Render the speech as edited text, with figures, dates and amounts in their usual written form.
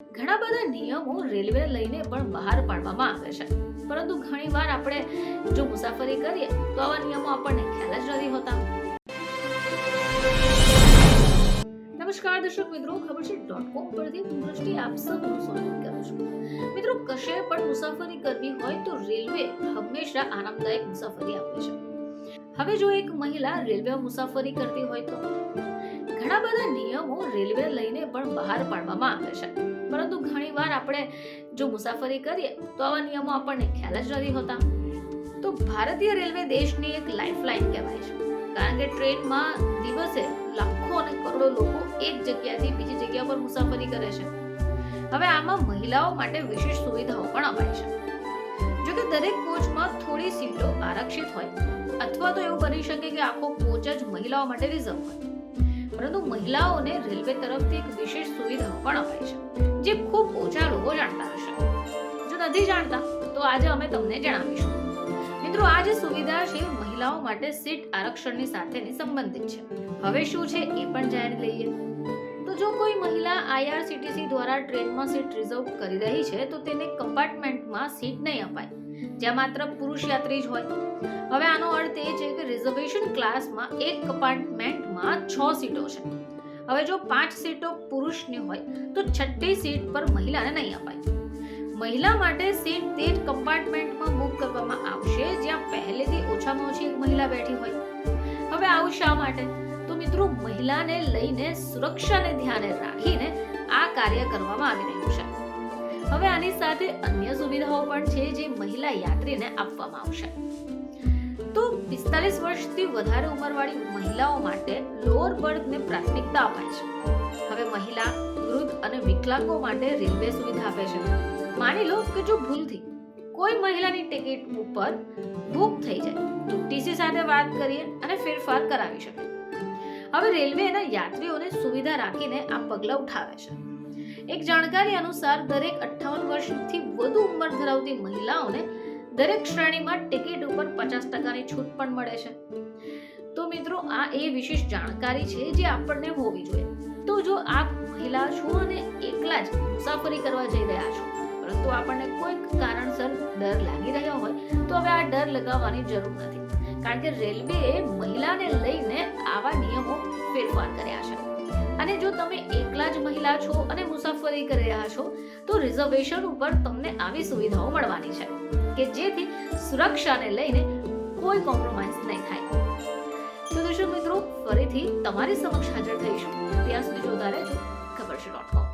ઘણા બધા નિયમો રેલવે લઈને પણ બહાર પાડવામાં આવે છે, પરંતુ ઘણીવાર આપણે જો મુસાફરી કરીએ તો આવા નિયમો આપણને ખ્યાલ જ નથી હોતા. નમસ્કાર દર્શક મિત્રો, ખબર છે .com પરથી હું દ્રષ્ટિ આપ સૌનું સ્વાગત કરું છું. મિત્રો, કશે પણ મુસાફરી કરવી હોય તો રેલવે હંમેશા આરામદાયક મુસાફરી આપે છે. હવે જો એક મહિલા રેલવે મુસાફરી કરતી હોય તો ઘણા બધા નિયમો રેલવે લઈને પણ બહાર પાડવામાં આવે છે, પરંતુ ઘણીવાર આપણે જો મુસાફરી કરીએ તો આવા નિયમો આપણને ખ્યાલ જ નથી હોતા. તો ભારતીય રેલવે દેશની એક લાઇફલાઇન કહેવાય છે, કારણ કે ટ્રેનમાં દિવસે લાખો અને કરોડો લોકો એક જગ્યાથી બીજી જગ્યા પર મુસાફરી કરે છે. હવે આમાં મહિલાઓ માટે વિશેષ સુવિધાઓ પણ અપાય છે. જો કે દરેક કોચમાં થોડી સીટો આરક્ષિત હોય, અથવા તો એવું બની શકે કે આખો કોચ જ મહિલાઓ માટે રિઝર્વ હોય, પરંતુ મહિલાઓને રેલવે તરફથી એક વિશેષ સુવિધાઓ પણ અપાય છે, જે ખૂબ ઓછા લોકો જાણતા હશે. જો નથી જાણતા તો આજે અમે તમને જણાવીશું. મિત્રો, આ જે સુવિધા છે મહિલાઓ માટે સીટ આરક્ષણની સાથેની સંબંધિત છે. હવે શું છે એ પણ જાણી લઈએ. તો જો કોઈ મહિલા IRCTC દ્વારા ટ્રેનમાં સીટ રિઝર્વ કરી રહી છે તો તેને કમ્પાર્ટમેન્ટમાં સીટ નહીં અપાય જ્યાં માત્ર પુરુષ યાત્રી જ હોય. હવે આનો અર્થ એ છે કે રિઝર્વેશન ક્લાસમાં એક કમ્પાર્ટમેન્ટમાં 6 સીટો છે. હવે જો 5 સીટો પુરુષની હોય તો 6ઠ્ઠી સીટ પર મહિલાને નહીં અપાય. મહિલા માટે સીટ તે જ કમ્પાર્ટમેન્ટમાં બુક કરવામાં આવશે જ્યાં પહેલેથી ઓછામાં ઓછી એક મહિલા બેઠી હોય. હવે આવું શા માટે? તો મિત્રો, મહિલાને લઈને સુરક્ષાને ધ્યાને રાખીને આ કાર્ય કરવામાં આવી રહ્યું છે. હવે આની સાથે અન્ય સુવિધાઓ પણ છે જે મહિલા યાત્રીને આપવામાં આવશે. તો 45 વર્ષથી વધારે ઉંમરવાળી મહિલાઓ માટે લોઅર બર્થને પ્રાથમિકતા અપાય છે. હવે મહિલા, વૃદ્ધ અને વિકલાંગો માટે રેલવે સુવિધા આપે છે. માની લો કે જો ભૂલથી કોઈ મહિલાની ટિકિટ ઉપર બુક થઈ જાય તો TC સાથે વાત કરીએ અને ફેરફાર કરાવી શકે. હવે રેલવે એના યાત્રીઓને સુવિધા રાખીને આ પગલાં ઉઠાવે છે. એક જાણકારી અનુસાર દરેક 58 વર્ષથી વધુ ઉંમર ધરાવતી મહિલાઓને દરેક શ્રેણીમાં ટિકિટ ઉપર 50% છૂટ પણ મળે છે. તો મિત્રો, આ એ વિશેષ જાણકારી છે જે આપણને હોવી જોઈએ. તો જો આપ મહિલા છો અને એકલા જ મુસાફરી કરવા જઈ રહ્યા છો, પરંતુ આપણને કોઈક કારણસર ડર લાગી રહ્યો હોય તો હવે આ ડર લગાવવાની જરૂર નથી, કારણ કે રેલવેએ મહિલાને લઈને આવા નિયમો ફેરફાર કર્યા છે. અને જો તમે એકલા જ મહિલા છો અને મુસાફરી કરી રહ્યા છો તો રિઝર્વેશન ઉપર તમને આવી સુવિધાઓ મળવાની છે કે જેથી સુરક્ષાને લઈને કોઈ કોમ્પ્રોમાઇઝ નહીં થાય. તો દર્શક મિત્રો, ફરીથી તમારી સમક્ષ હાજર થઈશું. ત્યાં સુધી જોતા રહેજો ખબર છે .com.